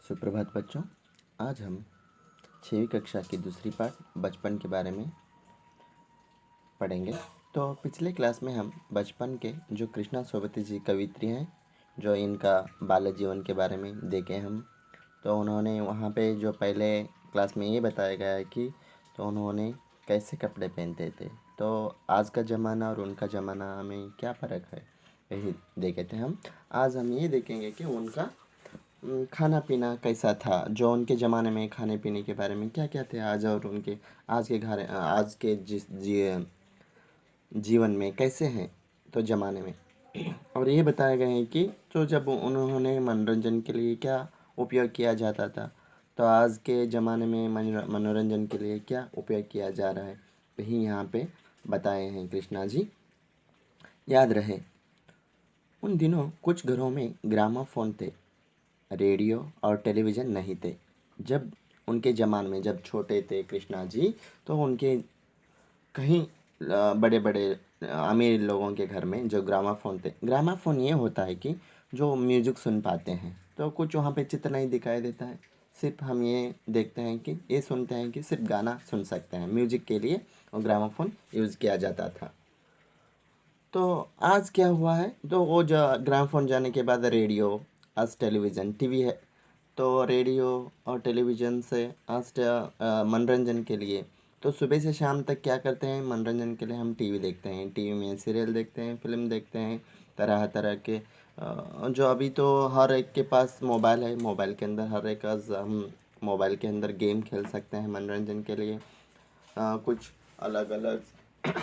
सुप्रभात बच्चों। आज हम 6वीं कक्षा की दूसरी पाठ बचपन के बारे में पढ़ेंगे। तो पिछले क्लास में हम बचपन के जो कृष्णा सोबती जी कवित्री हैं, जो इनका बाल्य जीवन के बारे में देखे हम। तो उन्होंने वहाँ पे जो पहले क्लास में ये बताया गया है कि तो उन्होंने कैसे कपड़े पहनते थे। तो आज का ज़माना और उनका ज़माना में क्या फ़र्क है, यही देखे थे हम। आज हम ये देखेंगे कि उनका खाना पीना कैसा था, जो उनके ज़माने में खाने पीने के बारे में क्या क्या थे आज, और उनके आज के जीवन में कैसे हैं तो ज़माने में। और ये बताया गया है कि तो जब उन्होंने मनोरंजन के लिए क्या उपयोग किया जाता था, तो आज के ज़माने में मनोरंजन के लिए क्या उपयोग किया जा रहा है, यही यहाँ पे बताए हैं कृष्णा जी। याद रहे, उन दिनों कुछ घरों में ग्रामाफोन थे, रेडियो और टेलीविज़न नहीं थे। जब उनके ज़माने में जब छोटे थे कृष्णा जी, तो उनके कहीं बड़े बड़े अमीर लोगों के घर में जो ग्रामाफोन थे। ग्रामाफोन ये होता है कि जो म्यूज़िक सुन पाते हैं, तो कुछ वहाँ पे चित्र नहीं दिखाई देता है, सिर्फ हम ये देखते हैं कि ये सुनते हैं कि सिर्फ गाना सुन सकते हैं। म्यूज़िक के लिए वो ग्रामाफोन यूज़ किया जाता था। तो आज क्या हुआ है, तो वो जो ग्रामोफोन जाने के बाद रेडियो, आज टेलीविज़न टीवी है। तो रेडियो और टेलीविज़न से आज मनोरंजन के लिए तो सुबह से शाम तक क्या करते हैं, मनोरंजन के लिए हम टीवी देखते हैं। टीवी में सीरियल देखते हैं, फिल्म देखते हैं, तरह तरह के जो अभी तो हर एक के पास मोबाइल है। मोबाइल के अंदर हर एक आज हम मोबाइल के अंदर गेम खेल सकते हैं मनोरंजन के लिए। कुछ अलग अलग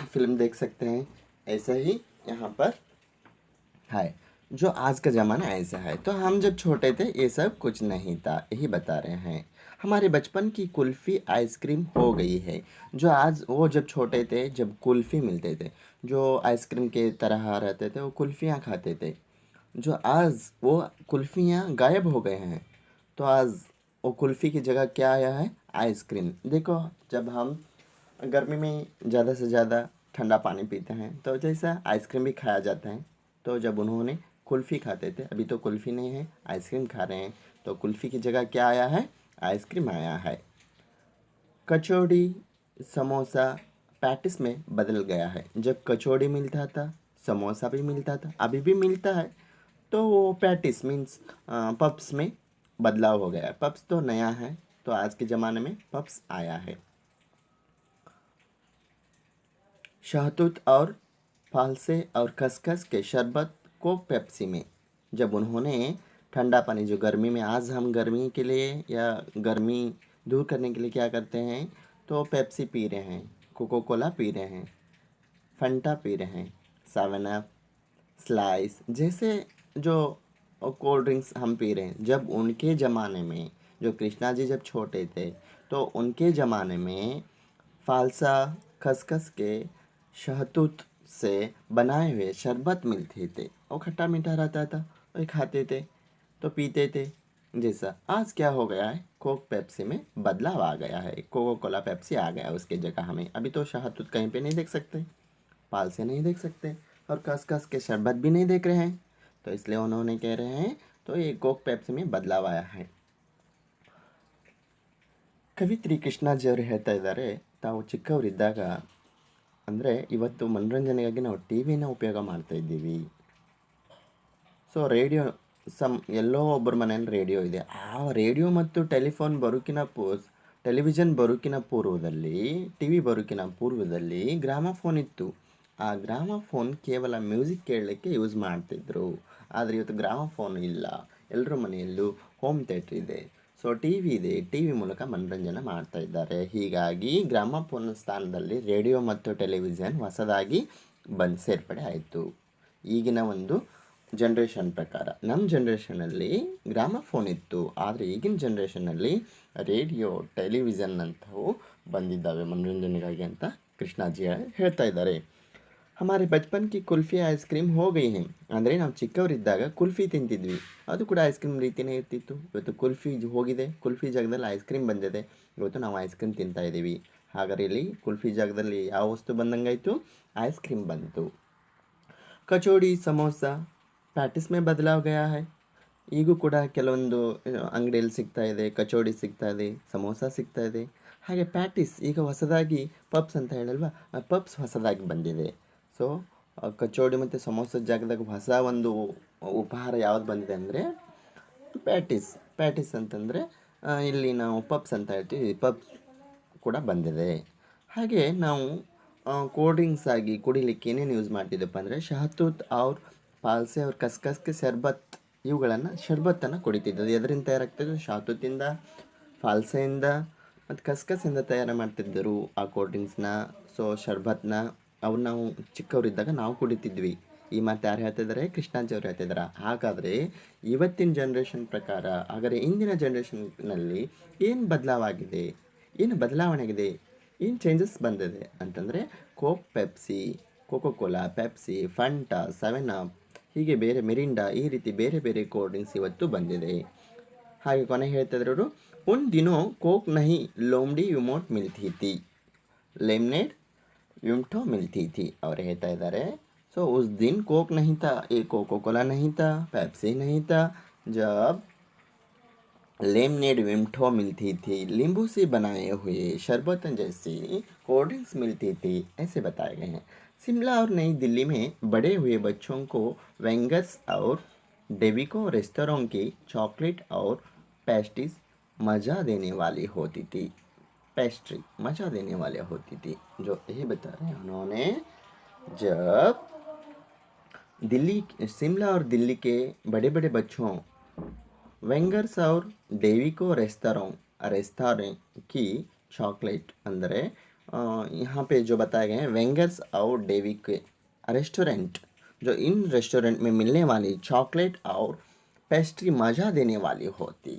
फिल्म देख सकते हैं। ऐसा ही यहाँ पर है, जो आज का ज़माना ऐसा है। तो हम जब छोटे थे ये सब कुछ नहीं था, यही बता रहे हैं। हमारे बचपन की कुल्फ़ी आइसक्रीम हो गई है। जो आज वो जब छोटे थे, जब कुल्फ़ी मिलते थे, जो आइसक्रीम के तरह रहते थे, वो कुल्फ़ियाँ खाते थे। जो आज वो कुल्फ़ियाँ गायब हो गए हैं। तो आज वो कुल्फ़ी की जगह क्या आया है, आइसक्रीम। देखो, जब हम गर्मी में ज़्यादा से ज़्यादा ठंडा पानी पीते हैं, तो जैसा आइसक्रीम भी खाया जाता है। तो जब उन्होंने कुल्फ़ी खाते थे, अभी तो कुल्फ़ी नहीं है, आइसक्रीम खा रहे हैं, तो कुल्फ़ी की जगह क्या आया है, आइसक्रीम आया है। कचौड़ी, समोसा पैटिस में बदल गया है। जब कचौड़ी मिलता था, समोसा भी मिलता था, अभी भी मिलता है, तो वो पैटिस मीन्स पप्स में बदलाव हो गया है। पप्स तो नया है, तो आज के ज़माने में पप्स आया है। शहतूत और फालसे और खसखस के शरबत को पेप्सी में। जब उन्होंने ठंडा पानी, जो गर्मी में आज हम गर्मी के लिए या गर्मी दूर करने के लिए क्या करते हैं, तो पेप्सी पी रहे हैं, कोको कोला पी रहे हैं, फंटा पी रहे हैं, सेवन अप, स्लाइस जैसे जो कोल्ड ड्रिंक्स हम पी रहे हैं। जब उनके ज़माने में, जो कृष्णा जी जब छोटे थे, तो उनके ज़माने में फालसा, खसखस के शहतूत से बनाए हुए शरबत मिलते थे। वो खट्टा मीठा रहता था, वही खाते थे तो पीते थे। जैसा आज क्या हो गया है, कोक पेप्सी में बदलाव आ गया है, कोको कोला पेप्सी आ गया उसके जगह हमें। अभी तो शहतूत कहीं पे नहीं देख सकते, पाल से नहीं देख सकते, और खसखस के शरबत भी नहीं देख रहे हैं। तो इसलिए उन्होंने कह रहे हैं, तो ये कोक पेप्सी में बदलाव आया है। ಕವಿತ್ರಿ ಕೃಷ್ಣಾಜಿ ಅವರು ಹೇಳ್ತಾ ಇದ್ದಾರೆ, ತಾವು ಚಿಕ್ಕವರಿದ್ದಾಗ, ಅಂದರೆ ಇವತ್ತು ಮನೋರಂಜನೆಗಾಗಿ ನಾವು ಟಿ ವಿನ ಉಪಯೋಗ ಮಾಡ್ತಾ ಇದ್ದೀವಿ. ಸೊ ರೇಡಿಯೋ ಎಲ್ಲೋ ಒಬ್ಬರ ಮನೆಯಲ್ಲಿ ರೇಡಿಯೋ ಇದೆ. ಆ ರೇಡಿಯೋ ಮತ್ತು ಟೆಲಿವಿಷನ್ ಬರೋಕ್ಕಿಂತ ಪೂರ್ವದಲ್ಲಿ, ಟಿ ವಿ ಬರೋಕ್ಕಿಂತ ಪೂರ್ವದಲ್ಲಿ ಗ್ರಾಮಫೋನ್ ಇತ್ತು. ಆ ಗ್ರಾಮಫೋನ್ ಕೇವಲ ಮ್ಯೂಸಿಕ್ ಕೇಳಲಿಕ್ಕೆ ಯೂಸ್ ಮಾಡ್ತಿದ್ರು. ಆದರೆ ಇವತ್ತು ಗ್ರಾಮಫೋನ್ ಇಲ್ಲ, ಎಲ್ಲರ ಮನೆಯಲ್ಲೂ ಹೋಮ್ ಥಿಯೇಟ್ರ್ ಇದೆ. ಸೊ ಟಿ ವಿ ಇದೆ, ಟಿ ವಿ ಮೂಲಕ ಮನೋರಂಜನೆ ಮಾಡ್ತಾ ಇದ್ದಾರೆ. ಹೀಗಾಗಿ ಗ್ರಾಮಫೋನ್ ಸ್ಥಾನದಲ್ಲಿ ರೇಡಿಯೋ ಮತ್ತು ಟೆಲಿವಿಷನ್ ಹೊಸದಾಗಿ ಸೇರ್ಪಡೆ ಆಯಿತು. ಈಗಿನ ಒಂದು ಜನ್ರೇಷನ್ ಪ್ರಕಾರ. ನಮ್ಮ ಜನ್ರೇಷನಲ್ಲಿ ಗ್ರಾಮಫೋನ್ ಇತ್ತು, ಆದರೆ ಈಗಿನ ಜನ್ರೇಷನಲ್ಲಿ ರೇಡಿಯೋ, ಟೆಲಿವಿಷನ್ ಅಂಥವು ಬಂದಿದ್ದಾವೆ ಮನೋರಂಜನೆಗಾಗಿ ಅಂತ ಕೃಷ್ಣಾಜಿ ಹೇಳ್ತಾ ಇದ್ದಾರೆ. ಹಮಾರೆ ಬಚ್ಪನ್ ಕಿ ಕುಲ್ಫಿ ಐಸ್ ಕ್ರೀಮ್ ಹೋ ಗई है. ಅಂದರೆ ನಾವು ಚಿಕ್ಕವರಿದ್ದಾಗ ಕುಲ್ಫಿ ತಿಂತಿದ್ವಿ, ಅದು ಕೂಡ ಐಸ್ ಕ್ರೀಮ್ ರೀತಿಯೇ ಇರ್ತಿತ್ತು. ಇವತ್ತು ಕುಲ್ಫಿ ಹೋಗಿದೆ, ಕುಲ್ಫಿ ಜಾಗದಲ್ಲಿ ಐಸ್ ಕ್ರೀಮ್ ಬಂದಿದೆ. ಇವತ್ತು ನಾವು ಐಸ್ ಕ್ರೀಮ್ ತಿಂತಾ ಇದ್ದೀವಿ. ಹಾಗಾದ್ರೆ ಇಲ್ಲಿ ಕುಲ್ಫಿ ಜಾಗದಲ್ಲಿ ಯಾವ ವಸ್ತು ಬಂದಂಗಾಯಿತು, ಐಸ್ ಕ್ರೀಮ್ ಬಂತು. कचौड़ी, समोसा पैटिस में बदलाव गया है. ಈಗೂ ಕೂಡ ಕೆಲವೊಂದು ಅಂಗಡಿಯಲ್ಲಿ ಸಿಗ್ತಾ ಇದೆ, ಕಚೋಡಿ ಸಿಗ್ತಾ ಇದೆ, ಸಮೋಸ ಸಿಗ್ತಾ ಇದೆ. ಹಾಗೆ ಪ್ಯಾಟಿಸ್ ಈಗ ಹೊಸದಾಗಿ ಪಬ್ಸ್ ಅಂತ ಹೇಳಲ್ವಾ, ಪಬ್ಸ್ ಹೊಸದಾಗಿ ಬಂದಿದೆ. ಸೊ ಕಚೋಡಿ ಮತ್ತು ಸಮೋಸದ ಜಾಗದಾಗ ಹೊಸ ಒಂದು ಉಪಹಾರ ಯಾವ್ದು ಬಂದಿದೆ ಅಂದರೆ ಪ್ಯಾಟಿಸ್. ಪ್ಯಾಟಿಸ್ ಅಂತಂದರೆ ಇಲ್ಲಿ ನಾವು ಪಬ್ಸ್ ಅಂತ ಹೇಳ್ತೀವಿ, ಪಬ್ಸ್ ಕೂಡ ಬಂದಿದೆ. ಹಾಗೆ ನಾವು ಕೋಲ್ಡ್ ಡ್ರಿಂಕ್ಸ್ ಆಗಿ ಕುಡಿಲಿಕ್ಕೆ ಏನೇನು ಯೂಸ್ ಮಾಡ್ತಿದ್ದಪ್ಪ ಅಂದರೆ ಶಹತೂತ್ ಅವ್ರ ಪಾಲ್ಸೆ ಅವ್ರ ಕಸ್ಕಸ್ಗೆ ಶರ್ಬತ್, ಇವುಗಳನ್ನು ಶರ್ಬತ್ತನ್ನು ಕುಡಿತಿದ್ದದ್ದು. ಎದರಿಂದ ತಯಾರಾಗ್ತಿದ್ದು? ಶಹತೂತಿಂದ, ಫಾಲ್ಸೆಯಿಂದ ಮತ್ತು ಕಸ್ಕಸಿಂದ ತಯಾರು ಮಾಡ್ತಿದ್ದರು ಆ ಕೋಲ್ಡ್ ಡ್ರಿಂಕ್ಸ್ನ. ಸೊ ಶರ್ಬತ್ನ ಅವ್ರು ನಾವು ಚಿಕ್ಕವರಿದ್ದಾಗ ನಾವು ಕುಡಿತಿದ್ವಿ. ಈ ಮಾತು ಯಾರು ಹೇಳ್ತಿದ್ದಾರೆ? ಕೃಷ್ಣಾಜಿ ಅವ್ರು ಹೇಳ್ತಿದ್ದಾರೆ. ಹಾಗಾದರೆ ಇವತ್ತಿನ ಜನ್ರೇಷನ್ ಪ್ರಕಾರ, ಹಾಗಾದರೆ ಇಂದಿನ ಜನ್ರೇಷನ್ನಲ್ಲಿ ಏನು ಬದಲಾವಾಗಿದೆ, ಏನು ಬದಲಾವಣೆ ಆಗಿದೆ, ಏನು ಚೇಂಜಸ್ ಬಂದಿದೆ ಅಂತಂದರೆ Coke, Pepsi, Coca Cola, Pepsi, Fanta, Seven Up, ಹೀಗೆ ಬೇರೆ ಮಿರಿಂಡಾ, ಈ ರೀತಿ ಬೇರೆ ಬೇರೆ ಕೋಲ್ಡ್ ಡ್ರಿಂಕ್ಸ್ ಇವತ್ತು ಬಂದಿದೆ. ಹಾಗೆ ಕೊನೆ ಹೇಳ್ತಿದ್ರು ಅವರು, ಉನ್ ದಿನೋ ಕೋಕ್ ನಹಿ ಲೋಮ್ಡಿ ಯುಮೋಟ್ ಮಿಲ್ತಿ ಥಿ, ಲೆಮ್ನೇಡ್ ಯುಮ್ಟೋ ಮಿಲ್ತಿ ಥಿ ಅವ್ರು ಹೇಳ್ತಾ ಇದ್ದಾರೆ. ಸೊ ಉಸ್ ದಿನ್ कोक नहीं था, ये कोको कोला नहीं था, पेप्सी नहीं था, जब लेमनेड विमठो मिलती थी, नींबू से बनाए हुए शरबत जैसी कोल्ड ड्रिंक्स मिलती थी, ऐसे बताए गए हैं. शिमला और नई दिल्ली में बड़े हुए बच्चों को वेंगर्स और डेविको रेस्तरां की चॉकलेट और पेस्ट्रीज मज़ा देने वाली होती थी. पेस्ट्री मज़ा देने वाली होती थी, जो यही बता रहे हैं उन्होंने. जब दिल्ली, शिमला और दिल्ली के बड़े बड़े बच्चों वेंगर्स और डेविको रेस्टोरेंट की चॉकलेट अंदर यहाँ पे जो बताए गए हैं वेंगर्स और डेविको रेस्टोरेंट, जो इन रेस्टोरेंट में मिलने वाली चॉकलेट और पेस्ट्री मज़ा देने वाली होती.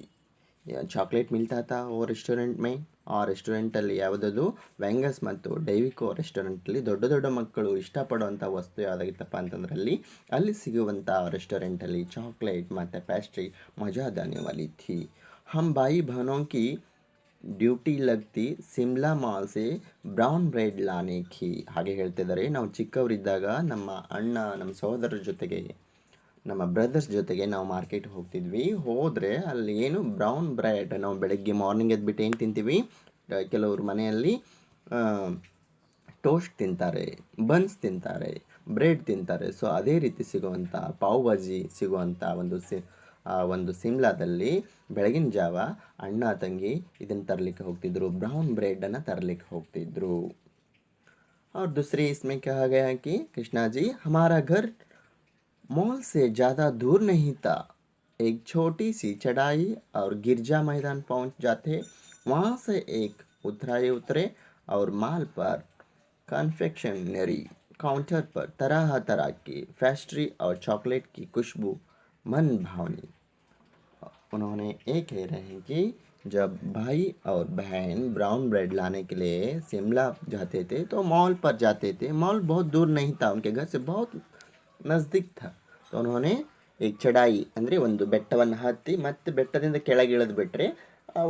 ಚಾಕ್ಲೇಟ್ ಮಿಲ್ತಾ था वो ರೆಸ್ಟೋರೆಂಟ್ ಮೇ. ಆ ರೆಸ್ಟೋರೆಂಟಲ್ಲಿ ಯಾವುದದು? ವ್ಯಾಂಗಸ್ ಮತ್ತು ಡೈವಿಕೋ ರೆಸ್ಟೋರೆಂಟಲ್ಲಿ ದೊಡ್ಡ ದೊಡ್ಡ ಮಕ್ಕಳು ಇಷ್ಟಪಡುವಂಥ ವಸ್ತು ಯಾವುದಾಗಿತ್ತಪ್ಪ ಅಂತಂದ್ರೆ ಅಲ್ಲಿ ಸಿಗುವಂಥ ರೆಸ್ಟೋರೆಂಟಲ್ಲಿ ಚಾಕ್ಲೇಟ್ ಮತ್ತು ಪ್ಯಾಸ್ಟ್ರಿ ಮಜಾ दाने वाली थी. हम भाई बहनों की ಡ್ಯೂಟಿ ಲಗ್ತಿ ಸಿಮ್ಲಾ ಮಾಲ್ ಸೆ ಬ್ರೌನ್ ಬ್ರೆಡ್ ಲಾನೆ ಕಿ. ಹಾಗೆ ಹೇಳ್ತಿದ್ದಾರೆ, ನಾವು ಚಿಕ್ಕವರಿದ್ದಾಗ ನಮ್ಮ ಅಣ್ಣ, ನಮ್ಮ ಸಹೋದರರ ಜೊತೆಗೆ, ನಮ್ಮ ಬ್ರದರ್ಸ್ ಜೊತೆಗೆ ನಾವು ಮಾರ್ಕೆಟ್ಗೆ ಹೋಗ್ತಿದ್ವಿ. ಹೋದರೆ ಅಲ್ಲಿ ಏನು ಬ್ರೌನ್ ಬ್ರೆಡ್, ನಾವು ಬೆಳಗ್ಗೆ ಮಾರ್ನಿಂಗ್ ಎದ್ಬಿಟ್ಟು ಏನು ತಿಂತೀವಿ, ಕೆಲವರು ಮನೆಯಲ್ಲಿ ಟೋಸ್ಟ್ ತಿಂತಾರೆ, ಬನ್ಸ್ ತಿಂತಾರೆ, ಬ್ರೆಡ್ ತಿಂತಾರೆ. ಸೊ ಅದೇ ರೀತಿ ಸಿಗುವಂಥ ಪಾವ್ ಭಾಜಿ ಸಿಗುವಂಥ ಒಂದು ಸಿಮ್ಲಾದಲ್ಲಿ ಬೆಳಗಿನ ಜಾವ ಅಣ್ಣ ತಂಗಿ ಇದನ್ನು ತರಲಿಕ್ಕೆ ಹೋಗ್ತಿದ್ರು, ಬ್ರೌನ್ ಬ್ರೆಡನ್ನು ತರಲಿಕ್ಕೆ ಹೋಗ್ತಿದ್ರು. और दूसरी इसमें कहा गया कि कृष्णा जी, हमारा घर मॉल से ज़्यादा दूर नहीं था, एक छोटी सी चढ़ाई और गिरजा मैदान पहुंच जाते, वहाँ से एक उतरे और माल पर कन्फेक्शनरी काउंटर पर तरह तरह की पेस्ट्री और चॉकलेट की खुशबू मन भावनी. उन्होंने ये कह रहे हैं कि जब भाई और बहन ब्राउन ब्रेड लाने के लिए शिमला जाते थे तो मॉल पर जाते थे. मॉल बहुत दूर नहीं था, उनके घर से बहुत नज़दीक था. तो उन्होंने एक चढ़ाई ಅಂದರೆ ಒಂದು ಬೆಟ್ಟವನ್ನು ಹತ್ತಿ ಮತ್ತೆ ಬೆಟ್ಟದಿಂದ ಕೆಳಗೆ ಇಳಿದು ಬಿಟ್ಟರೆ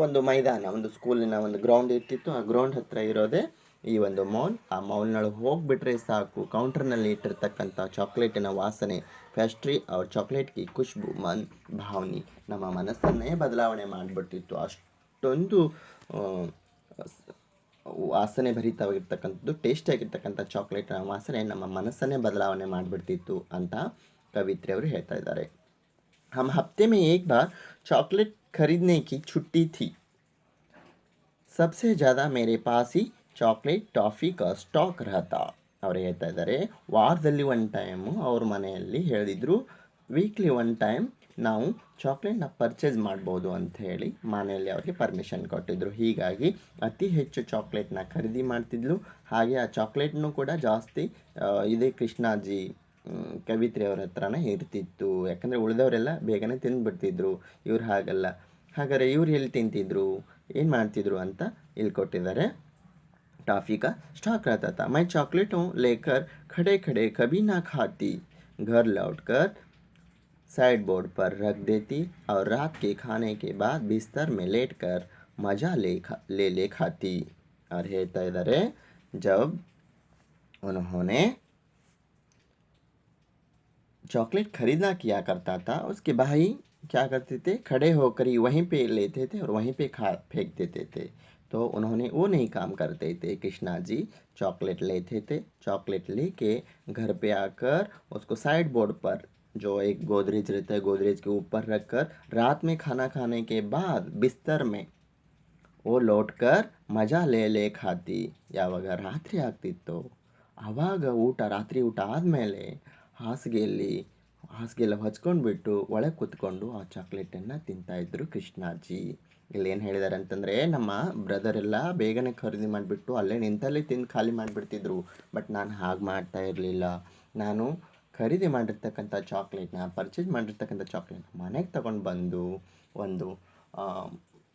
ಒಂದು ಮೈದಾನ, ಒಂದು ಸ್ಕೂಲಿನ ಒಂದು ಗ್ರೌಂಡ್ ಇರ್ತಿತ್ತು. ಆ ಗ್ರೌಂಡ್ ಹತ್ತಿರ ಇರೋದೇ ಈ ಒಂದು ಮಾಲ್. ಆ ಮಾಲ್ನೊಳಗೆ ಹೋಗಿಬಿಟ್ರೆ ಸಾಕು, ಕೌಂಟರ್ನಲ್ಲಿ ಇಟ್ಟಿರ್ತಕ್ಕಂಥ ಚಾಕ್ಲೇಟಿನ ವಾಸನೆ, ಪೇಸ್ಟ್ರಿ ಅವ್ರ ಚಾಕ್ಲೇಟ್ ಕಿ ಖುಷ್ಬು ಮನ್ ಭಾವನಿ, ನಮ್ಮ ಮನಸ್ಸನ್ನೇ ಬದಲಾವಣೆ ಮಾಡಿಬಿಡ್ತಿತ್ತು. ಅಷ್ಟೊಂದು ವಾಸನೆ ಭರಿತವಾಗಿರ್ತಕ್ಕಂಥದ್ದು, ಟೇಸ್ಟಿಯಾಗಿರ್ತಕ್ಕಂಥ ಚಾಕ್ಲೇಟ್ನ ವಾಸನೆ ನಮ್ಮ ಮನಸ್ಸನ್ನೇ ಬದಲಾವಣೆ ಮಾಡಿಬಿಡ್ತಿತ್ತು ಅಂತ ಕವಿತ್ರಿಯವರು ಹೇಳ್ತಾ ಇದ್ದಾರೆ. हम हफ्ते में एक बार चॉकलेट खरीदने की छुट्टी थी, सबसे ज़्यादा मेरे पास ही ಚಾಕ್ಲೇಟ್ ಟಾಫಿ ಕಾ ಸ್ಟಾಕ್ रहता. ಅವ್ರು ಹೇಳ್ತಾ ಇದ್ದಾರೆ, ವಾರದಲ್ಲಿ ಒನ್ ಟೈಮು ಅವ್ರ ಮನೆಯಲ್ಲಿ ಹೇಳಿದರು, ವೀಕ್ಲಿ ಒನ್ ಟೈಮ್ ನಾವು ಚಾಕ್ಲೇಟ್ನ ಪರ್ಚೇಸ್ ಮಾಡ್ಬೋದು ಅಂತ ಹೇಳಿ ಮನೆಯಲ್ಲಿ ಅವ್ರಿಗೆ ಪರ್ಮಿಷನ್ ಕೊಟ್ಟಿದ್ದರು. ಹೀಗಾಗಿ ಅತಿ ಹೆಚ್ಚು ಚಾಕ್ಲೇಟ್ನ ಖರೀದಿ ಮಾಡ್ತಿದ್ಲು. ಹಾಗೆ ಆ ಚಾಕ್ಲೇಟ್ನೂ ಕೂಡ ಜಾಸ್ತಿ ಇದೇ ಕೃಷ್ಣಾಜಿ ಕವಿತ್ರಿ ಅವ್ರ ಹತ್ರನೇ ಇರ್ತಿತ್ತು. ಯಾಕಂದರೆ ಉಳಿದವರೆಲ್ಲ ಬೇಗನೆ ತಿಂದುಬಿಡ್ತಿದ್ರು, ಇವ್ರು ಹಾಗಲ್ಲ. ಹಾಗಾದರೆ ಇವ್ರು ಎಲ್ಲಿ ತಿಂತಿದ್ರು, ಏನು ಮಾಡ್ತಿದ್ರು ಅಂತ ಇಲ್ಲಿ ಕೊಟ್ಟಿದ್ದಾರೆ. टॉफ़ी का स्टॉक रहता था, मैं चॉकलेटों लेकर खड़े खड़े कभी ना खाती, घर लौटकर साइड बोर्ड पर रख देती और रात के खाने के बाद बिस्तर में लेटकर मज़ा ले खाती. और ಹೇಳ್ತಾ ಇದ್ದಾರೆ, जब उन्होंने चॉकलेट खरीदना किया करता था, उसके भाई क्या करते थे, खड़े होकर ही वहीं पे लेते थे और वहीं पे खा फेंक देते थे। तो उन्होंने वो नहीं काम करते थे। कृष्णा जी चॉकलेट लेते थे, चॉकलेट लेके घर पे आकर उसको साइड बोर्ड पर, जो एक गोदरेज रहता है, गोदरेज के ऊपर रखकर रात में खाना खाने के बाद बिस्तर में वो ಲೋಟ್ಕರ್ ಮಜಾ ಲೇಲೆ ಖಾತಿ ಯಾವಾಗ ರಾತ್ರಿ ಆಗ್ತಿತ್ತೋ ಆವಾಗ ರಾತ್ರಿ ಊಟ ಆದಮೇಲೆ ಹಾಸಿಗೆಯಲ್ಲಿ ಹಾಸಿಗೆಲ್ಲ ಹೊಚ್ಕೊಂಡ್ಬಿಟ್ಟು ಒಳಗೆ ಕೂತ್ಕೊಂಡು ಆ ಚಾಕ್ಲೇಟನ್ನು ತಿಂತಾಯಿದ್ರು ಕೃಷ್ಣಾಜಿ. ಇಲ್ಲೇನು ಹೇಳಿದ್ದಾರೆ ಅಂತಂದರೆ, ನಮ್ಮ ಬ್ರದರ್ ಎಲ್ಲ ಬೇಗನೆ ಖರೀದಿ ಮಾಡಿಬಿಟ್ಟು ಅಲ್ಲೇ ನಿಂತಲ್ಲೇ ತಿಂದು ಖಾಲಿ ಮಾಡಿಬಿಡ್ತಿದ್ರು. ಬಟ್ ನಾನು ಹಾಗೆ ಮಾಡ್ತಾ ಇರಲಿಲ್ಲ. ನಾನು ಖರೀದಿ ಮಾಡಿರ್ತಕ್ಕಂಥ ಚಾಕ್ಲೇಟ್ನ, ಪರ್ಚೇಸ್ ಮಾಡಿರ್ತಕ್ಕಂಥ ಚಾಕ್ಲೇಟ್ನ ಮನೆಗೆ ತಗೊಂಡು ಬಂದು ಒಂದು ಆ,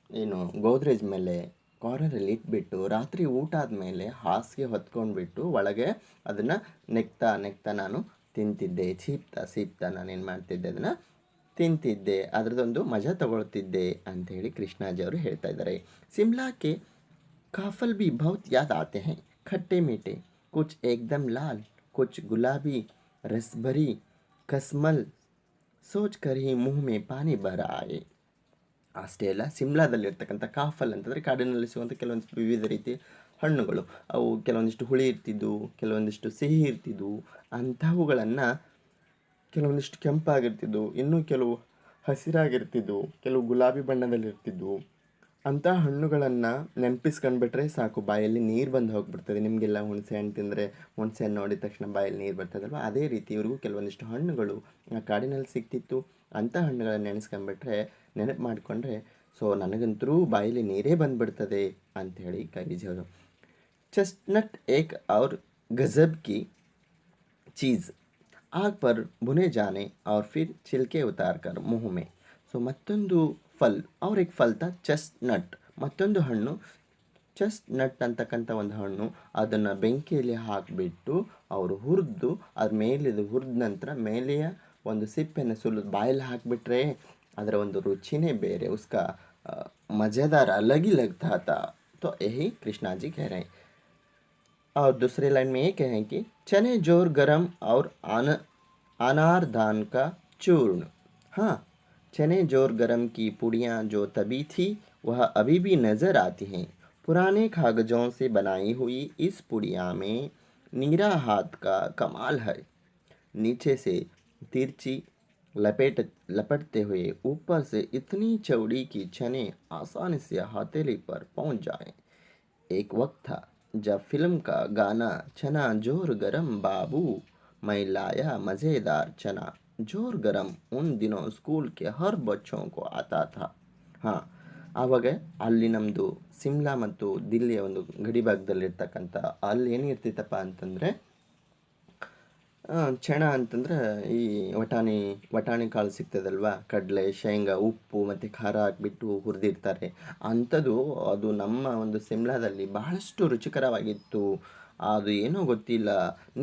ಏನು ಗೋದ್ರೇಜ್ ಮೇಲೆ ಕಾರ್ನರಲ್ಲಿ ಇಟ್ಬಿಟ್ಟು ರಾತ್ರಿ ಊಟ ಆದಮೇಲೆ ಹಾಸಿಗೆ ಹೊತ್ಕೊಂಡ್ಬಿಟ್ಟು ಒಳಗೆ ಅದನ್ನು ನೆಕ್ತಾ ನೆಕ್ತಾ ನಾನು ತಿಂತಿದ್ದೆ. ಸೀಪ್ತಾ ಸೀಪ್ತಾ ನಾನೇನು ಮಾಡ್ತಿದ್ದೆ, ಅದನ್ನು ತಿಂತಿದ್ದೆ, ಅದರದೊಂದು ಮಜಾ ತಗೊಳ್ತಿದ್ದೆ ಅಂಥೇಳಿ ಕೃಷ್ಣಾಜಿ ಅವರು ಹೇಳ್ತಾ ಇದ್ದಾರೆ. ಶಿಮ್ಲಾಕ್ಕೆ काफल भी बहुत याद आते हैं, खट्टे मीठे, कुछ एकदम लाल, कुछ गुलाबी, रसभरी, कसमल, सोच कर ही मुंह में पानी भर आए. ಅಷ್ಟೇ ಅಲ್ಲ, ಸಿಮ್ಲಾದಲ್ಲಿರ್ತಕ್ಕಂಥ ಕಾಫಲ್ ಅಂತಂದರೆ ಕಾಡಿನಲ್ಲಿ ಸಿಗುವಂಥ ಕೆಲವೊಂದಿಷ್ಟು ವಿವಿಧ ರೀತಿಯ ಹಣ್ಣುಗಳು. ಅವು ಕೆಲವೊಂದಿಷ್ಟು ಹುಳಿ ಇರ್ತಿದ್ವು, ಕೆಲವೊಂದಿಷ್ಟು ಸಿಹಿ ಇರ್ತಿದ್ವು. ಅಂಥವುಗಳನ್ನು ಕೆಲವೊಂದಿಷ್ಟು ಕೆಂಪಾಗಿರ್ತಿದ್ವು, ಇನ್ನೂ ಕೆಲವು ಹಸಿರಾಗಿರ್ತಿದ್ವು, ಕೆಲವು ಗುಲಾಬಿ ಬಣ್ಣದಲ್ಲಿರ್ತಿದ್ವು. ಅಂಥ ಹಣ್ಣುಗಳನ್ನು ನೆನಪಿಸ್ಕೊಂಡ್ಬಿಟ್ರೆ ಸಾಕು, ಬಾಯಲ್ಲಿ ನೀರು ಬಂದು ಹೋಗ್ಬಿಡ್ತದೆ. ನಿಮಗೆಲ್ಲ ಹುಣಸೆ ಹಣ್ಣು ತಿಂದರೆ ಹುಣಸೆ ಹಣ್ಣು ನೋಡಿದ ತಕ್ಷಣ ಬಾಯಲ್ಲಿ ನೀರು ಬರ್ತದಲ್ವ, ಅದೇ ರೀತಿ ಇವ್ರಿಗೂ ಕೆಲವೊಂದಿಷ್ಟು ಹಣ್ಣುಗಳು ಆ ಕಾಡಿನಲ್ಲಿ ಸಿಗ್ತಿತ್ತು. ಅಂಥ ಹಣ್ಣುಗಳನ್ನು ನೆನೆಸ್ಕೊಂಡ್ಬಿಟ್ರೆ, ನೆನಪು ಮಾಡಿಕೊಂಡ್ರೆ, ಸೊ ನನಗಂತರೂ ಬಾಯಲ್ಲಿ ನೀರೇ ಬಂದುಬಿಡ್ತದೆ ಅಂಥೇಳಿ ಕವಿಜಿಯವರು. चेस्टनट एक और गजब की चीज़, आग पर भुने जाने और फिर छिलके उतार कर मुंह में. ಸೊ ಮತ್ತೊಂದು ಫಲ್, ಅವ್ರಿಗೆ ಫಲ್ತ ಚೆಸ್ಟ್ನಟ್, ಮತ್ತೊಂದು ಹಣ್ಣು ಚೆಸ್ಟ್ನಟ್ ಅಂತಕ್ಕಂಥ ಒಂದು ಹಣ್ಣು. ಅದನ್ನು ಬೆಂಕಿಯಲ್ಲಿ ಹಾಕಿಬಿಟ್ಟು ಅವರು ಹುರಿದು, ಅದ್ರ ಮೇಲಿದು ಹುರಿದ ನಂತರ ಮೇಲೆಯ ಒಂದು ಸಿಪ್ಪೆನ ಸುಲಿದು ಬಾಯಲ್ಲಿ ಹಾಕಿಬಿಟ್ರೆ ಅದರ ಒಂದು ರುಚಿನೇ ಬೇರೆ. ಉಸ್ಕಾ मज़ेदार अलग ही लगता था. तो यही कृष्णा जी कह रहे हैं. और दूसरे लाइन में ये कहें कि चने जोर गरम और अनारदान का चूर्ण. हाँ, चने जोर गरम की पुड़ियाँ जो तभी थी वह अभी भी नज़र आती हैं. पुराने कागजों से बनाई हुई इस पुड़िया में नीरा हाथ का कमाल है. नीचे से तिरछी लपटते हुए ऊपर से इतनी चौड़ी कि चने आसानी से हथेली पर पहुंच जाएं. एक वक्त था जब फिल्म का गाना चना जोर गरम बाबू मैं लाया मज़ेदार चना जोर गरम उन दिनों स्कूल के हर बच्चों को आता था. ಹಾಂ, ಆವಾಗ ಅಲ್ಲಿ ನಮ್ಮದು ಸಿಮ್ಲಾ ಮತ್ತು ದಿಲ್ಲಿಯ ಒಂದು ಗಡಿ ಭಾಗದಲ್ಲಿರ್ತಕ್ಕಂಥ ಅಲ್ಲಿ ಏನಿರ್ತಿತ್ತಪ್ಪ ಅಂತಂದರೆ, ಚಣ ಅಂತಂದ್ರೆ ಈ ವಟಾಣಿ ಕಾಳು ಸಿಗ್ತದಲ್ವ, ಕಡಲೆ, ಶೇಂಗಾ, ಉಪ್ಪು ಮತ್ತು ಖಾರ ಹಾಕಿಬಿಟ್ಟು ಹುರಿದಿರ್ತಾರೆ ಅಂಥದ್ದು. ಅದು ನಮ್ಮ ಒಂದು ಸಿಮ್ಲಾದಲ್ಲಿ ಬಹಳಷ್ಟು ರುಚಿಕರವಾಗಿತ್ತು. ಅದು ಏನೋ ಗೊತ್ತಿಲ್ಲ,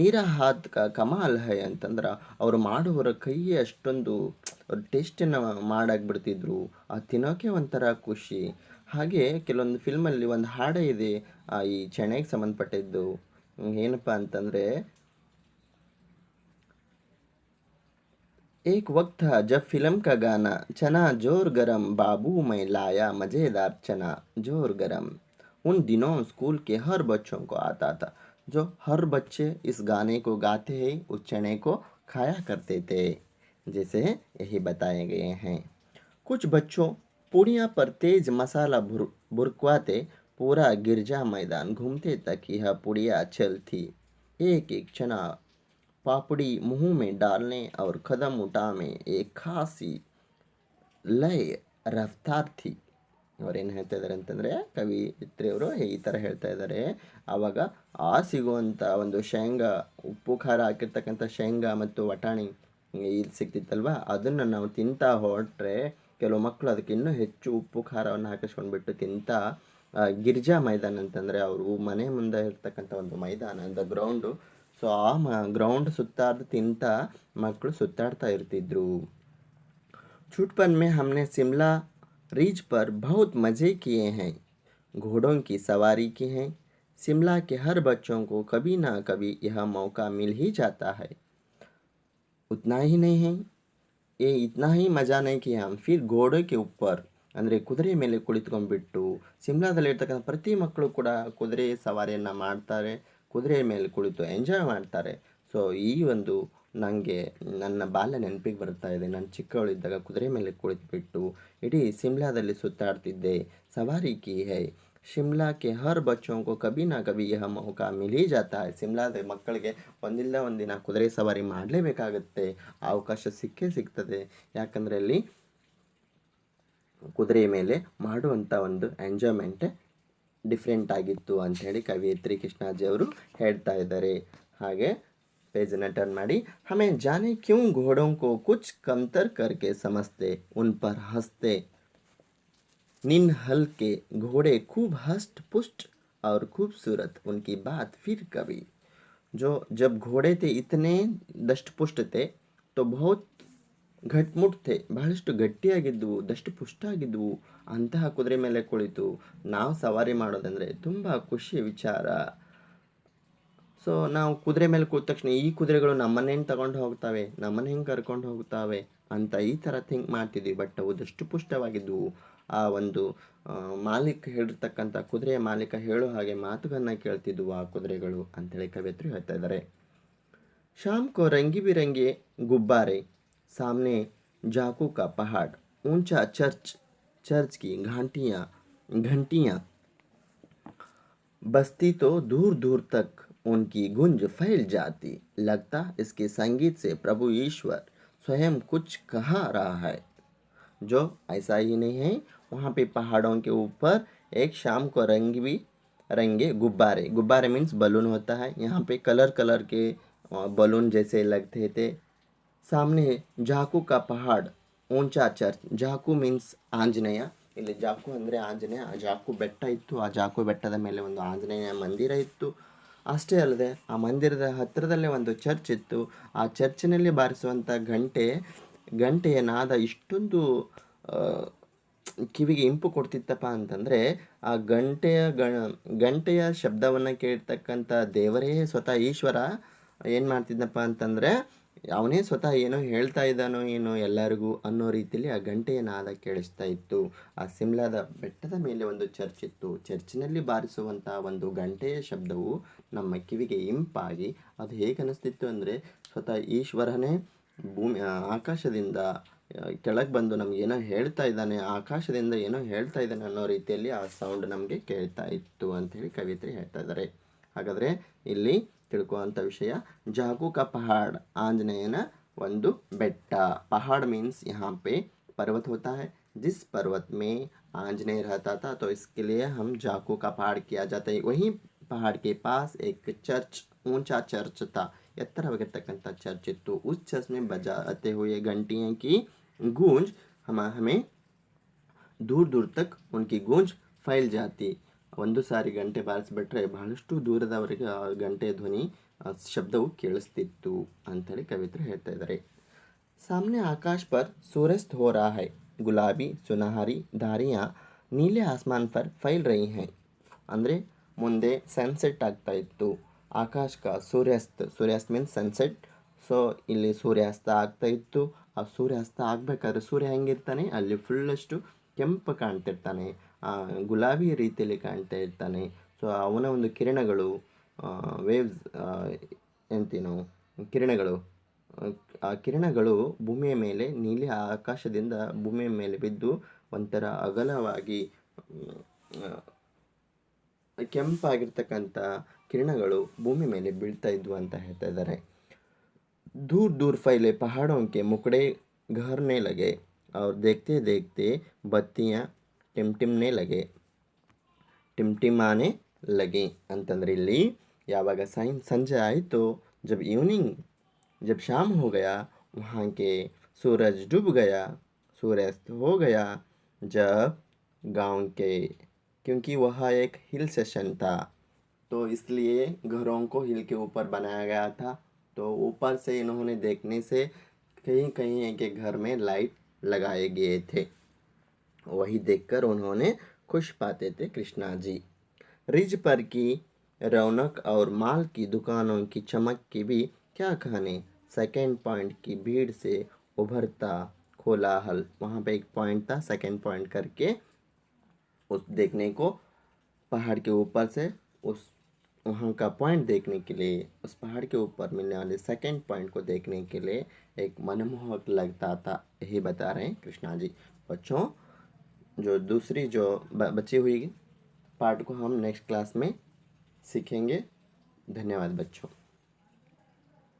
ನೀರ ಹಾತ್ ಕಮಾಲ್ ಹೈ ಅಂತಂದ್ರೆ ಅವರು ಮಾಡುವವರ ಕೈಯೇ ಅಷ್ಟೊಂದು ಟೇಸ್ಟನ್ನು ಮಾಡಾಕ್ಬಿಡ್ತಿದ್ರು. ಅದು ತಿನ್ನೋಕೆ ಒಂಥರ ಖುಷಿ. ಹಾಗೆ ಕೆಲವೊಂದು ಫಿಲ್ಮಲ್ಲಿ ಒಂದು ಹಾಡೇ ಇದೆ ಈ ಚಣೆಗೆ ಸಂಬಂಧಪಟ್ಟಿದ್ದು. ಏನಪ್ಪ ಅಂತಂದರೆ, एक वक्त था जब फिल्म का गाना चना जोर गरम बाबू मैं लाया मज़ेदार चना जोर गरम उन दिनों स्कूल के हर बच्चों को आता था. जो हर बच्चे इस गाने को गाते हैं, उस चने को खाया करते थे, जैसे यही बताए गए हैं. कुछ बच्चों पूड़ियाँ पर तेज मसाला बुरकवाते पूरा गिरजा मैदान घूमते तक यह पुड़िया चलती. एक एक चना पापड़ी मुंह में डालने और कदम उठाने एक खासी ಲಯ ರಫ್ತಾರ್ ಥಿ. ಅವರೇನು ಹೇಳ್ತಾ ಇದ್ದಾರೆ ಅಂತಂದರೆ, ಕವಿಯತ್ರಿಯವರು ಈ ಥರ ಹೇಳ್ತಾ ಇದ್ದಾರೆ, ಆವಾಗ ಸಿಗುವಂಥ ಒಂದು ಶೇಂಗಾ, ಉಪ್ಪು ಖಾರ ಹಾಕಿರ್ತಕ್ಕಂಥ ಶೇಂಗಾ ಮತ್ತು ವಟಾಣಿ ಇದು ಸಿಗ್ತಿತ್ತಲ್ವ, ಅದನ್ನು ನಾವು ತಿಂತಾ ಹೊರಟ್ರೆ ಕೆಲವು ಮಕ್ಕಳು ಅದಕ್ಕೆ ಇನ್ನೂ ಹೆಚ್ಚು ಉಪ್ಪು ಖಾರವನ್ನು ಹಾಕಿಸ್ಕೊಂಡ್ಬಿಟ್ಟು ತಿಂತಾ ಗಿರ್ಜಾ ಮೈದಾನ ಅಂತಂದರೆ ಅವರು ಮನೆ ಮುಂದೆ ಇರ್ತಕ್ಕಂಥ ಒಂದು ಮೈದಾನ, ದ ಗ್ರೌಂಡು. ಸೊ ಆ ಗ್ರೌಂಡ್ ಸುತ್ತಾಡ್ದು ತಿಂತ ಮಕ್ಕಳು ಸುತ್ತಾಡ್ತಾ ಇರ್ತಿದ್ರು. छुटपन में हमने शिमला रिज पर बहुत मज़े किए हैं, घोड़ों की सवारी की है. शिमला के हर बच्चों को कभी ना कभी यह मौका मिल ही जाता है. उतना ही नहीं है, ये इतना ही मज़ा नहीं किया हम, फिर ಘೋಡೆ के ऊपर ಅಂದರೆ ಕುದುರೆ ಮೇಲೆ ಕುಳಿತುಕೊಂಡ್ಬಿಟ್ಟು ಸಿಮ್ಲಾದಲ್ಲಿರ್ತಕ್ಕಂಥ ಪ್ರತಿ ಮಕ್ಕಳು ಕೂಡ ಕುದುರೆ ಸವಾರಿಯನ್ನು ಮಾಡ್ತಾರೆ, ಕುದುರೆ ಮೇಲೆ ಕುಳಿತು ಎಂಜಾಯ್ ಮಾಡ್ತಾರೆ. ಸೊ ಈ ಒಂದು ನನಗೆ ನನ್ನ ಬಾಲ್ಯ ನೆನಪಿಗೆ ಬರ್ತಾ ಇದೆ. ನಾನು ಚಿಕ್ಕವಳಿದ್ದಾಗ ಕುದುರೆ ಮೇಲೆ ಕುಳಿತುಬಿಟ್ಟು ಇಡೀ ಸಿಮ್ಲಾದಲ್ಲಿ ಸುತ್ತಾಡ್ತಿದ್ದೆ. ಸವಾರಿ ಕಿ ಹೈ ಶಿಮ್ಲಾ ಕೆ ಹರ್ ಬಚ್ಚೋं को कभी ना कभी यह मौका मिल ही जाता है. ಸಿಮ್ಲಾದ ಮಕ್ಕಳಿಗೆ ಒಂದಿಲ್ಲ ಒಂದಿನ ಕುದುರೆ ಸವಾರಿ ಮಾಡಲೇಬೇಕಾಗುತ್ತೆ, ಅವಕಾಶ ಸಿಕ್ಕೇ ಸಿಗ್ತದೆ. ಯಾಕಂದರೆ ಅಲ್ಲಿ ಕುದುರೆ ಮೇಲೆ ಮಾಡುವಂಥ ಒಂದು ಎಂಜಾಯ್ಮೆಂಟೇ ಡಿಫ್ರೆಂಟ್ ಆಗಿತ್ತು ಅಂಥೇಳಿ ಕವಿಯತ್ರಿ ಕೃಷ್ಣಾಜಿ ಅವರು ಹೇಳ್ತಾ ಇದ್ದಾರೆ. ಹಾಗೆ पेज टर्न मारी. हमें जाने क्यों घोड़ों को कुछ कमतर करके समझते, उन पर हंसते. निन हल के घोड़े खूब हष्ट पुष्ट और खूबसूरत, उनकी बात फिर कभी. जो जब घोड़े थे इतने दष्ट पुष्ट थे तो बहुत ಘಟ್ಮುಟ್ತೆ, ಬಹಳಷ್ಟು ಗಟ್ಟಿಯಾಗಿದ್ದವು, ದಷ್ಟು ಪುಷ್ಟಾಗಿದ್ದವು. ಅಂತಹ ಕುದುರೆ ಮೇಲೆ ಕುಳಿತು ನಾವು ಸವಾರಿ ಮಾಡೋದಂದರೆ ತುಂಬ ಖುಷಿಯ ವಿಚಾರ. ಸೊ ನಾವು ಕುದುರೆ ಮೇಲೆ ಕೂತ ತಕ್ಷಣ ಈ ಕುದುರೆಗಳು ನಮ್ಮನ್ನೇನು ತಗೊಂಡು ಹೋಗ್ತವೆ, ನಮ್ಮನ್ನ ಹೆಂಗೆ ಕರ್ಕೊಂಡು ಹೋಗ್ತವೆ ಅಂತ ಈ ಥರ ಥಿಂಕ್ ಮಾಡ್ತಿದ್ವಿ. ಬಟ್ ಅವು ದಷ್ಟು ಪುಷ್ಟವಾಗಿದ್ದವು. ಆ ಒಂದು ಮಾಲೀಕ ಹೇಳಿರ್ತಕ್ಕಂಥ ಕುದುರೆಯ ಮಾಲೀಕ ಹೇಳೋ ಹಾಗೆ ಮಾತುಗಳನ್ನ ಕೇಳ್ತಿದ್ವು ಆ ಕುದುರೆಗಳು ಅಂಥೇಳಿ ಕವಿಯತ್ರಿ ಹೇಳ್ತಾ ಇದ್ದಾರೆ. शाम को रंगी बिरंगे गुब्बारे, सामने जाकू का पहाड़, ऊंचा चर्च, चर्च की घंटियां बजती तो दूर दूर तक उनकी गूंज फैल जाती. लगता इसके संगीत से प्रभु ईश्वर स्वयं कुछ कहा रहा है. जो ऐसा ही नहीं है, वहाँ पे पहाड़ों के ऊपर एक शाम को रंगे गुब्बारे, गुब्बारे मीन्स बलून होता है, यहाँ पे कलर कलर के बलून जैसे लगते थे. सामने जाकू का पहाड़, ऊंचा चर्च, ಜಾಕು ಮೀನ್ಸ್ ಆಂಜನೇಯ. ಇಲ್ಲಿ ಜಾಕು ಅಂದರೆ ಆಂಜನೇಯ. ಆ ಜಾಕು ಬೆಟ್ಟ ಇತ್ತು, ಆ ಜಾಕು ಬೆಟ್ಟದ ಮೇಲೆ ಒಂದು ಆಂಜನೇಯ ಮಂದಿರ ಇತ್ತು. ಅಷ್ಟೇ ಅಲ್ಲದೆ ಆ ಮಂದಿರದ ಹತ್ತಿರದಲ್ಲೇ ಒಂದು ಚರ್ಚ್ ಇತ್ತು. ಆ ಚರ್ಚಿನಲ್ಲಿ ಬಾರಿಸುವಂಥ ಗಂಟೆಯ ನಾದ ಇಷ್ಟೊಂದು ಕಿವಿಗೆ ಇಂಪು ಕೊಡ್ತಿತ್ತಪ್ಪ ಅಂತಂದರೆ, ಆ ಗಂಟೆಯ ಶಬ್ದವನ್ನು ಕೇಳಿರ್ತಕ್ಕಂಥ ದೇವರೇ ಸ್ವತಃ ಈಶ್ವರ ಏನು ಮಾಡ್ತಿದ್ದಪ್ಪ ಅಂತಂದರೆ, ಅವನೇ ಸ್ವತಃ ಏನೋ ಹೇಳ್ತಾ ಇದ್ದಾನೋ ಏನೋ ಎಲ್ಲರಿಗೂ ಅನ್ನೋ ರೀತಿಯಲ್ಲಿ ಆ ಗಂಟೆಯ ನಾದ ಕೇಳಿಸ್ತಾ ಇತ್ತು. ಆ ಸಿಮ್ಲಾದ ಬೆಟ್ಟದ ಮೇಲೆ ಒಂದು ಚರ್ಚ್ ಇತ್ತು. ಚರ್ಚಿನಲ್ಲಿ ಬಾರಿಸುವಂಥ ಒಂದು ಗಂಟೆಯ ಶಬ್ದವು ನಮ್ಮ ಕಿವಿಗೆ ಇಂಪಾಗಿ ಅದು ಹೇಗೆ ಅನ್ನಿಸ್ತಿತ್ತು ಅಂದರೆ, ಸ್ವತಃ ಈಶ್ವರನೇ ಆಕಾಶದಿಂದ ಕೆಳಗೆ ಬಂದು ನಮ್ಗೆ ಏನೋ ಹೇಳ್ತಾ ಇದ್ದಾನೆ, ಆಕಾಶದಿಂದ ಏನೋ ಹೇಳ್ತಾ ಇದ್ದಾನೆ ಅನ್ನೋ ರೀತಿಯಲ್ಲಿ ಆ ಸೌಂಡ್ ನಮಗೆ ಕೇಳ್ತಾ ಇತ್ತು ಅಂಥೇಳಿ ಕವಿಯತ್ರಿ ಹೇಳ್ತಾ ಇದ್ದಾರೆ. ಹಾಗಾದರೆ ಇಲ್ಲಿ ತಿಳ್ಕೊಳ್ಳುವಂಥ ವಿಷಯ, ಜಾಕು का पहाड़ आंजनेयನ ಒಂದು ಬೆಟ್ಟ. पहाड़ मीन्स यहाँ पे पर्वत होता है, जिस पर्वत में आंजनेय रहता था तो इसके लिए हम जाकू का पहाड़ किया जाता है. वहीं पहाड़ के पास एक चर्च, ऊंचा चर्च था, ಎತ್ತರವಾಗಿರ್ತಕ್ಕಂಥ ಚರ್ಚ್ ಇತ್ತು. उस चर्च में बजाते हुए घंटियों की गूंज हमें दूर दूर तक उनकी गूंज फैल जाती. ಒಂದು ಸಾರಿ ಗಂಟೆ ಬಾರಿಸಿಬಿಟ್ರೆ ಬಹಳಷ್ಟು ದೂರದವರೆಗೆ ಆ ಗಂಟೆ ಧ್ವನಿ ಶಬ್ದವು ಕೇಳಿಸ್ತಿತ್ತು ಅಂಥೇಳಿ ಕವಿಯತ್ರಿ ಹೇಳ್ತಾ ಇದ್ದಾರೆ. सामने आकाश पर सूर्यास्त हो रहा है, गुलाबी सुनहरी धारियाँ नीले आसमान पर फैल रही हैं. ಅಂದರೆ ಮುಂದೆ ಸನ್ಸೆಟ್ ಆಗ್ತಾ ಇತ್ತು. ಆಕಾಶ ಸೂರ್ಯಾಸ್ತ ಮೀನ್ಸ್ ಸನ್ಸೆಟ್. ಸೊ ಇಲ್ಲಿ ಸೂರ್ಯಾಸ್ತ ಆಗ್ತಾ ಇತ್ತು. ಆ ಸೂರ್ಯಾಸ್ತ ಆಗಬೇಕಾದ್ರೆ ಸೂರ್ಯ ಹೆಂಗಿರ್ತಾನೆ, ಅಲ್ಲಿ ಫುಲ್ಲಷ್ಟು ಕೆಂಪು ಕಾಣ್ತಿರ್ತಾನೆ, ಗುಲಾಬಿ ರೀತಿಯಲ್ಲಿ ಕಾಣ್ತಾ ಇರ್ತಾನೆ. ಸೊ ಅವನ ಒಂದು ಕಿರಣಗಳು, ವೇವ್ಸ್ ಎಂತೀನೋ ಕಿರಣಗಳು, ಆ ಕಿರಣಗಳು ಭೂಮಿಯ ಮೇಲೆ, ನೀಲಿ ಆಕಾಶದಿಂದ ಭೂಮಿಯ ಮೇಲೆ ಬಿದ್ದು ಒಂಥರ ಅಗಲವಾಗಿ ಕೆಂಪಾಗಿರ್ತಕ್ಕಂಥ ಕಿರಣಗಳು ಭೂಮಿ ಮೇಲೆ ಬೀಳ್ತಾ ಇದ್ವು ಅಂತ ಹೇಳ್ತಾ ಇದ್ದಾರೆ. दूर दूर फैले पहाड़ों के मुकड़े घरने लगे और देखते देखते बत्तियाँ टिमटिमने ಟಿಮ್ಟಿಮಾನೆ ಲಗೆ ಅಂತಂದರೆ ಇಲ್ಲಿ ಯಾವಾಗ ಸಂಜೆ ಆಯಿತು, जब शाम हो गया, वहाँ के सूरज डूब गया, सूर्यास्त हो गया, जब गांव के, क्योंकि वह एक हिल स्टेशन था तो इसलिए घरों को हिल के ऊपर बनाया गया था. तो ऊपर से इन्होंने देखने से कहीं कहीं के घर में लाइट लगाए गए थे. वही देखकर उन्होंने खुश पाते थे कृष्णा जी. रिज पर की रौनक और माल की दुकानों की चमक की भी क्या कहने. सेकेंड पॉइंट की भीड़ से उभरता कोलाहल, वहाँ पे एक पॉइंट था, सेकंड पॉइंट करके उस देखने को, पहाड़ के ऊपर से उस वहाँ का पॉइंट देखने के लिए, उस पहाड़ के ऊपर मिलने वाले सेकंड पॉइंट को देखने के लिए एक मनमोहक लगता था, यही बता रहे हैं कृष्णा जी। बच्चों, जो दूसरी जो बची हुई पार्ट को हम नेक्स्ट क्लास में सीखेंगे। धन्यवाद बच्चों।